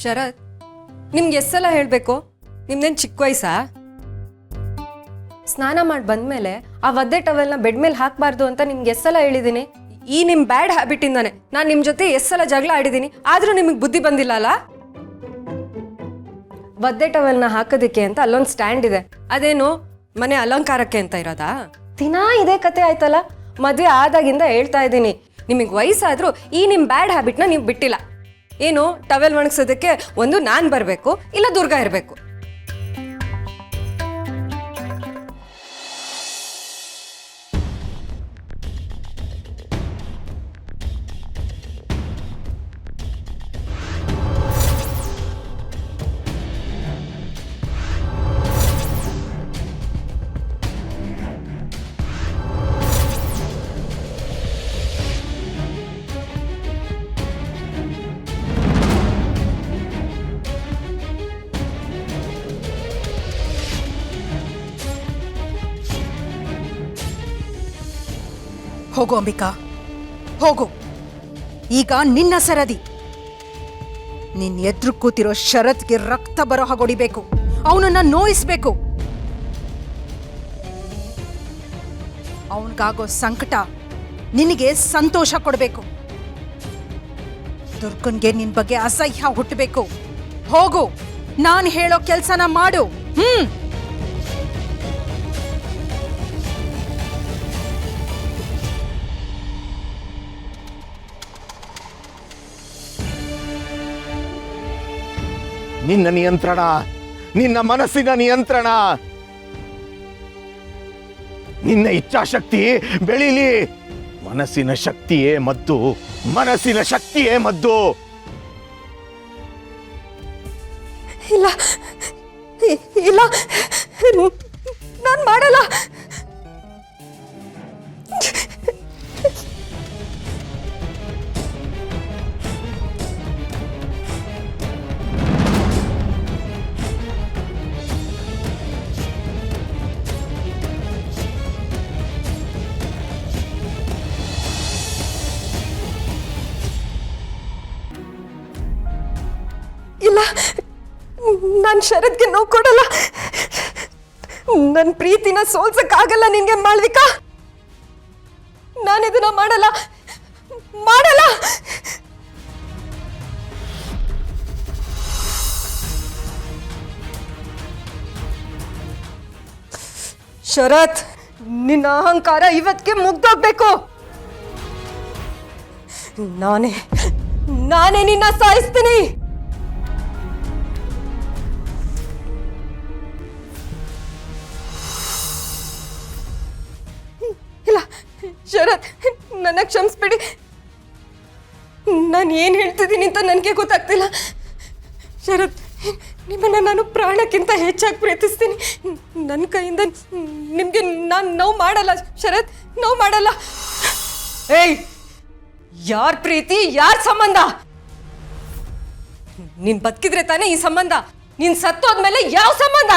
ಶರತ್, ನಿಮ್ಗೆ ಎಷ್ಟು ಸಲ ಹೇಳಬೇಕು? ನಿಮ್ದೇನು ಚಿಕ್ಕ ವಯಸ್ಸಾ? ಸ್ನಾನ ಮಾಡಿ ಬಂದಮೇಲೆ ಆ ಒದ್ದೆ ಟವೆಲ್ನ ಬೆಡ್ ಮೇಲೆ ಹಾಕಬಾರ್ದು ಅಂತ ನಿಮ್ಗೆ ಎಷ್ಟು ಸಲ ಹೇಳಿದ್ದೀನಿ? ಈ ನಿಮ್ಮ ಬ್ಯಾಡ್ ಹ್ಯಾಬಿಟಿಂದಾನೆ ನಾನು ನಿಮ್ಮ ಜೊತೆ ಎಷ್ಟು ಸಲ ಜಗಳ ಆಡಿದ್ದೀನಿ, ಆದರೂ ನಿಮಗೆ ಬುದ್ಧಿ ಬಂದಿಲ್ಲ ಅಲ್ಲ? ಒದ್ದೆ ಟವೆಲ್ನ ಹಾಕೋದಕ್ಕೆ ಅಂತ ಅಲ್ಲೊಂದು ಸ್ಟ್ಯಾಂಡ್ ಇದೆ, ಅದೇನು ಮನೆ ಅಲಂಕಾರಕ್ಕೆ ಅಂತ ಇರೋದಾ? ದಿನಾ ಇದೇ ಕತೆ ಆಯ್ತಲ್ಲ. ಮದುವೆ ಆದಾಗಿಂದ ಹೇಳ್ತಾ ಇದ್ದೀನಿ, ನಿಮಗೆ ವಯಸ್ಸಾದರೂ ಈ ನಿಮ್ಮ ಬ್ಯಾಡ್ ಹ್ಯಾಬಿಟ್ನ ನೀವು ಬಿಟ್ಟಿಲ್ಲ. ಏನು ಟವೆಲ್ ಒಣಗಿಸೋದಕ್ಕೆ ಒಂದು ನಾನು ಬರಬೇಕು, ಇಲ್ಲ ದುರ್ಗಾ ಇರಬೇಕು. ಹೋಗು ಅಂಬಿಕಾ, ಹೋಗು. ಈಗ ನಿನ್ನ ಸರದಿ. ನಿನ್ ಎದುರು ಕೂತಿರೋ ಶರತ್ಗೆ ರಕ್ತ ಬರೋ ಹಾಗೊಡಿಬೇಕು, ಅವನನ್ನ ನೋಯಿಸ್ಬೇಕು. ಅವನಿಗಾಗೋ ಸಂಕಟ ನಿನಗೆ ಸಂತೋಷ ಕೊಡಬೇಕು. ದುರ್ಗನ್ಗೆ ನಿನ್ ಬಗ್ಗೆ ಅಸಹ್ಯ ಹುಟ್ಟಬೇಕು. ಹೋಗು, ನಾನು ಹೇಳೋ ಕೆಲ್ಸನ ಮಾಡು. ನಿನ್ನ ನಿಯಂತ್ರಣ, ನಿನ್ನ ಮನಸ್ಸಿನ ನಿಯಂತ್ರಣ, ನಿನ್ನ ಇಚ್ಛಾಶಕ್ತಿ ಬೆಳೀಲಿ. ಮನಸ್ಸಿನ ಶಕ್ತಿಯೇ ಮದ್ದು, ಮನಸ್ಸಿನ ಶಕ್ತಿಯೇ ಮದ್ದು. ಇಲ್ಲ ಇಲ್ಲ, ನಾನು ಮಾಡಲ್ಲ. ಇಲ್ಲ, ನಾನು ಶರತ್ಗೆ ನೋವು ಕೊಡಲ್ಲ. ನನ್ನ ಪ್ರೀತಿನ ಸೋಲ್ಸಕ್ಕಾಗಲ್ಲ ನಿನ್ಗೆ ಮಾಳ್ವಿಕಾ. ನಾನಿದನ್ನ ಮಾಡಲ್ಲ ಮಾಡಲ್ಲ. ಶರತ್, ನಿನ್ನ ಅಹಂಕಾರ ಇವತ್ತಿಗೆ ಮುಗ್ದೋಗ್ಬೇಕು. ನಾನೇ ನಿನ್ನ ಸಾಯಿಸ್ತೀನಿ. ಇಲ್ಲ ಶರತ್, ನನ್ನ ಕ್ಷಮಿಸ್ಬಿಡಿ. ನಾನು ಏನು ಹೇಳ್ತಿದ್ದೀನಿ ಅಂತ ನನಗೆ ಗೊತ್ತಾಗ್ತಿಲ್ಲ. ಶರತ್, ನಿಮ್ಮನ್ನು ನಾನು ಪ್ರಾಣಕ್ಕಿಂತ ಹೆಚ್ಚಾಗಿ ಪ್ರೀತಿಸ್ತೀನಿ. ನನ್ನ ಕೈಯಿಂದ ನಿಮಗೆ ನಾನು ನೋವು ಮಾಡಲ್ಲ ಶರತ್, ನೋವು ಮಾಡಲ್ಲ. ಏಯ್, ಯಾರ ಪ್ರೀತಿ, ಯಾರ ಸಂಬಂಧ? ನೀನ್ ಬದುಕಿದ್ರೆ ತಾನೇ ಈ ಸಂಬಂಧ. ನೀನ್ ಸತ್ತೋದ್ಮೇಲೆ ಯಾವ ಸಂಬಂಧ?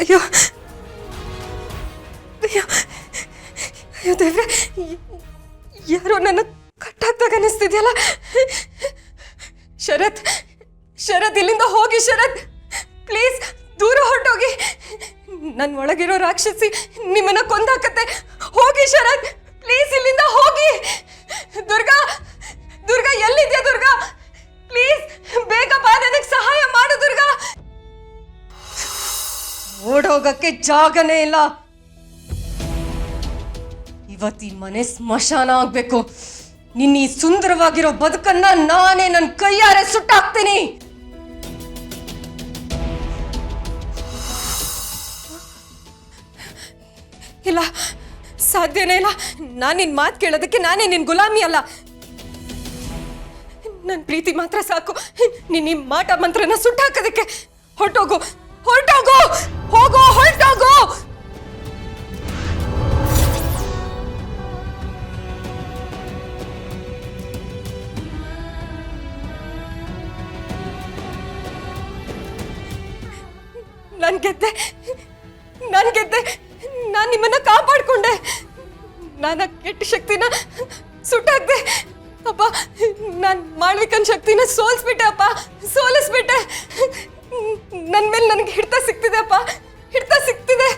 ಅಯ್ಯೋ ಅಯ್ಯೋ ಅಯ್ಯೋ ದೇವ್ರೆ, ಯಾರೋ ನನ್ನ ಕಟ್ಟಾಕ್ದಾಗ ಅನ್ನಿಸ್ತಿದ್ಯಲ್ಲ. ಶರತ್, ಶರತ್, ಇಲ್ಲಿಂದ ಹೋಗಿ ಶರತ್, ಪ್ಲೀಸ್ ದೂರ ಹೊರಟೋಗಿ. ನನ್ನ ಒಳಗಿರೋ ರಾಕ್ಷಸಿ ನಿಮ್ಮನ್ನ ಕೊಂದಾಕತ್ತೆ. ಹೋಗಿ ಶರತ್, ಪ್ಲೀಸ್ ಇಲ್ಲಿಂದ ಹೋಗಿ. ದುರ್ಗಾ, ದುರ್ಗಾ ಎಲ್ಲಿದ್ಯಾ? ದುರ್ಗಾ ಪ್ಲೀಸ್ ಬೇಗ ಬಾ, ನನಗೆ ಸಹಾಯ ಮಾಡು ದುರ್ಗಾ. ಓಡೋಗಕ್ಕೆ ಜಾಗನೇ ಇಲ್ಲ. ಇವತ್ತು ಈ ಮನೆ ಸ್ಮಶಾನ ಆಗ್ಬೇಕು. ನಿನ್ನ ಈ ಸುಂದರವಾಗಿರೋ ಬದುಕನ್ನ ನಾನೇ ನನ್ನ ಕೈಯಾರೆ ಸುಟ್ಟಾಕ್ತೀನಿ. ಇಲ್ಲ, ಸಾಧ್ಯನೇ ಇಲ್ಲ. ನಾನು ನಿನ್ನ ಮಾತು ಕೇಳೋದಕ್ಕೆ ನಾನೇ ನಿನ್ನ ಗುಲಾಮಿ ಅಲ್ಲ. ನನ್ನ ಪ್ರೀತಿ ಮಾತ್ರ ಸಾಕು ನಿನ್ನ ಮಾಟ ಮಂತ್ರನ ಸುಟ್ಟಾಕೋದಕ್ಕೆ. ಹೊರಟೋಗು, ಹೊರಟೋಗು, ಹೋಗೋ, ಹೊರಟೋಗು. ನಾನು ಗೆದ್ದೆ, ನಾನು ಗೆದ್ದೆ. ನಾನು ನಿಮ್ಮನ್ನ ಕಾಪಾಡ್ಕೊಂಡೆ. ನಾನು ಕೆಟ್ಟ ಶಕ್ತಿನ ಸುಟ್ಟಾಕ್ದೆ ಅಪ್ಪ. ನಾನು ಮಾಳ್ವಿಕನ್ ಶಕ್ತಿನ ಸೋಲಿಸ್ಬಿಟ್ಟೆ ಅಪ್ಪ, ಸೋಲಿಸ್ಬಿಟ್ಟೆ. ನನ್ನ ಮೇಲೆ ನನಗೆ ಹಿಡ್ತಾ ಸಿಗ್ತಿದೆ ಅಪ್ಪ, ಹಿಡ್ತಾ ಸಿಗ್ತಿದೆ.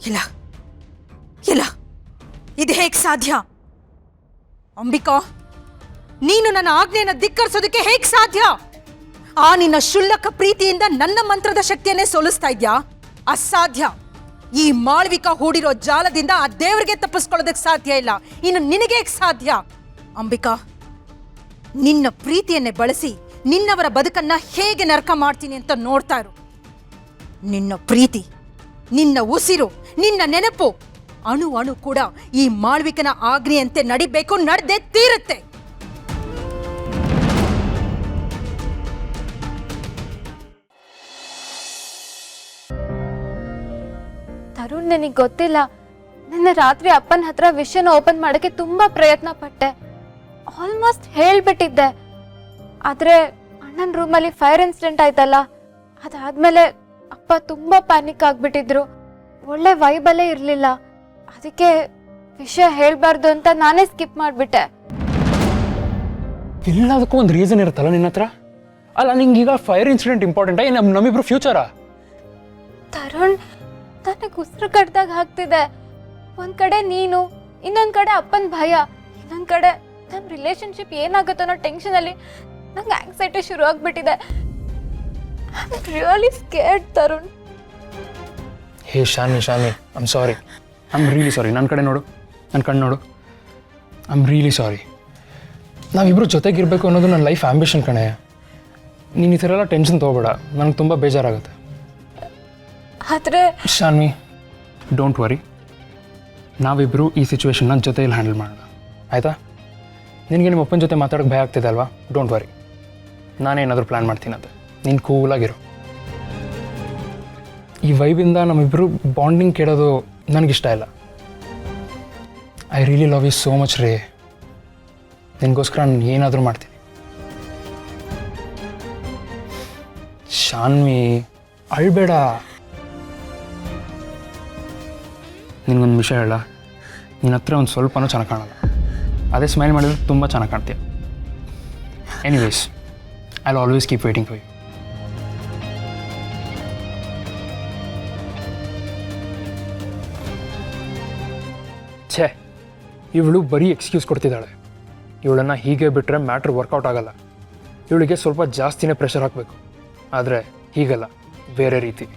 ಇಲ್ಲ ಇಲ್ಲ, ಇದು ಹೇಗೆ ಸಾಧ್ಯ? ಅಂಬಿಕಾ, ನೀನು ನನ್ನ ಆಜ್ಞೆಯನ್ನು ಧಿಕ್ಕರಿಸೋದಕ್ಕೆ ಹೇಗೆ ಸಾಧ್ಯ? ಆ ನಿನ್ನ ಶುಲ್ಲಕ ಪ್ರೀತಿಯಿಂದ ನನ್ನ ಮಂತ್ರದ ಶಕ್ತಿಯನ್ನೇ ಸೋಲಿಸ್ತಾ ಇದ್ಯಾ? ಅಸಾಧ್ಯ. ಈ ಮಾಳ್ವಿಕಾ ಹೂಡಿರೋ ಜಾಲದಿಂದ ಆ ದೇವರಿಗೆ ತಪ್ಪಿಸ್ಕೊಳ್ಳೋದಕ್ಕೆ ಸಾಧ್ಯ ಇಲ್ಲ. ಇನ್ನು ನಿನಗೆ ಹೇಗೆ ಸಾಧ್ಯ? ಅಂಬಿಕಾ, ನಿನ್ನ ಪ್ರೀತಿಯನ್ನೇ ಬಳಸಿ ನಿನ್ನವರ ಬದುಕನ್ನ ಹೇಗೆ ನರಕ ಮಾಡ್ತೀನಿ ಅಂತ ನೋಡ್ತಾ ಇರು. ನಿನ್ನ ಪ್ರೀತಿ, ನಿನ್ನ ಉಸಿರು, ನಿನ್ನ ನೆನಪು, ಅಣು ಅಣು ಕೂಡ ಈ ಮಾಳ್ವಿಕನ ಆಜ್ಞೆಯಂತೆ ನಡಿಬೇಕು, ನಡೆದೇ ತೀರುತ್ತೆ. ತರುಣ್, ನನಗೆ ಗೊತ್ತಿಲ್ಲ. ನನ್ನ ರಾತ್ರಿ ಅಪ್ಪನ ಹತ್ರ ವಿಷಯನ ಓಪನ್ ಮಾಡೋಕ್ಕೆ ತುಂಬಾ ಪ್ರಯತ್ನ ಪಟ್ಟೆ. ಆಲ್ಮೋಸ್ಟ್ ಹೇಳ್ಬಿಟ್ಟಿದ್ದೆ. ಆದ್ರೆ ಅಣ್ಣನ ರೂಮಲ್ಲಿ ಫೈರ್ ಇನ್ಸಿಡೆಂಟ್ ಆಯ್ತಲ್ಲ, ಅದಾದ್ಮೇಲೆ ಅಪ್ಪ ತುಂಬಾ ಪ್ಯಾನಿಕ್ ಆಗ್ಬಿಟ್ಟಿದ್ರು. ಒಳ್ಳೆ ವೈಬಲ್ಲೇ ಇರಲಿಲ್ಲ. ಅದಕ್ಕೆ ವಿಷಯ ಹೇಳ್ಬಾರ್ದು ಅಂತ ನಾನೇ ಸ್ಕಿಪ್ ಮಾಡಿಬಿಟ್ಟೆ. ಎಲ್ಲದಕ್ಕೂ ಒಂದು ರೀಸನ್ ಇರುತ್ತಲ್ಲ ನಿನ್ನ ಹತ್ರ. ಅಲ್ಲ, ನಿಂಗೀಗ ಫೈರ್ ಇನ್ಸಿಡೆಂಟ್ ಇಂಪಾರ್ಟೆಂಟಾ? ನಮ್ಮಿಬ್ರು ಫ್ಯೂಚರಾ? ತರುಣ್, ನನಗೆ ಉಸಿರು ಕಟ್ದಾಗ ಆಗ್ತಿದೆ. ಒಂದ್ ಕಡೆ ನೀನು, ಇನ್ನೊಂದ್ ಕಡೆ ಅಪ್ಪನ ಭಯ, ಇನ್ನೊಂದ್ ಕಡೆ ನಮ್ಮ ರಿಲೇಶನ್ಶಿಪ್ ಏನಾಗುತ್ತೋ ಅನ್ನೋ ಟೆನ್ಷನಲ್ಲಿ ನಂಗೆ ಆಂಗ್ಸೈಟಿ ಶುರು ಆಗ್ಬಿಟ್ಟಿದೆ. Really scared Tarun. Hey Shanvi, I'm sorry. I'm really sorry. ನನ್ನ ಕಡೆ ನೋಡು, ನನ್ನ ಕಣ್ಣು ನೋಡು. I'm really sorry. ನಾವಿಬ್ಬರು ಜೊತೆಗಿರಬೇಕು ಅನ್ನೋದು ನನ್ನ ಲೈಫ್ ಆ್ಯಂಬಿಷನ್ ಕಣೆ. ನೀನು ಈ ಥರ ಎಲ್ಲ ಟೆನ್ಷನ್ ತೊಗೋಬೇಡ, ನನಗೆ ತುಂಬ ಬೇಜಾರಾಗುತ್ತೆ. ಆದರೆ ಶಾನ್ವಿ, ಡೋಂಟ್ ವರಿ. ನಾವಿಬ್ಬರು ಈ ಸಿಚುವೇಶನ್ನ ಜೊತೆಯಲ್ಲಿ ಹ್ಯಾಂಡಲ್ ಮಾಡೋಣ, ಆಯಿತಾ? ನಿನಗೆ ನಿಮ್ಮ ಅಪ್ಪನ ಜೊತೆ ಮಾತಾಡೋಕ್ಕೆ ಭಯ ಆಗ್ತಿದೆ ಅಲ್ವಾ? ಡೋಂಟ್ ವರಿ, ನಾನೇನಾದರೂ ಪ್ಲ್ಯಾನ್ ಮಾಡ್ತೀನಿ. ಅದು ನೀನು ಕೂಲಾಗಿರು. ಈ ವೈಬಿಂದ ನಮ್ಮಿಬ್ಬರು ಬಾಂಡಿಂಗ್ ಕೆಡೋದು ನನಗಿಷ್ಟ ಇಲ್ಲ. I really love you so much ರೇ. ನಿನಗೋಸ್ಕರ ನಾನು ಏನಾದರೂ ಮಾಡ್ತೀನಿ. ಶಾನ್ವಿ, ಅಳ್ಬೇಡ. ನಿನಗೊಂದು ವಿಷಯ ಹೇಳ, ನಿನ್ನ ಹತ್ರ ಒಂದು ಸ್ವಲ್ಪನೂ ಚೆನ್ನಾಗಿ ಕಾಣಲ್ಲ. ಅದೇ ಸ್ಮೈಲ್ ಮಾಡಿದ್ರೆ ತುಂಬ ಚೆನ್ನಾಗಿ ಕಾಣ್ತೀಯ. Anyways, I will always keep waiting for you. ಛೇ, ಇವಳು ಬರೀ ಎಕ್ಸ್ಕ್ಯೂಸ್ ಕೊಡ್ತಿದ್ದಾಳೆ. ಇವಳನ್ನು ಹೀಗೆ ಬಿಟ್ಟರೆ ಮ್ಯಾಟ್ರ್ ವರ್ಕೌಟ್ ಆಗಲ್ಲ. ಇವಳಿಗೆ ಸ್ವಲ್ಪ ಜಾಸ್ತಿನೇ ಪ್ರೆಷರ್ ಹಾಕಬೇಕು. ಆದರೆ ಹೀಗಲ್ಲ, ಬೇರೆ ರೀತಿ.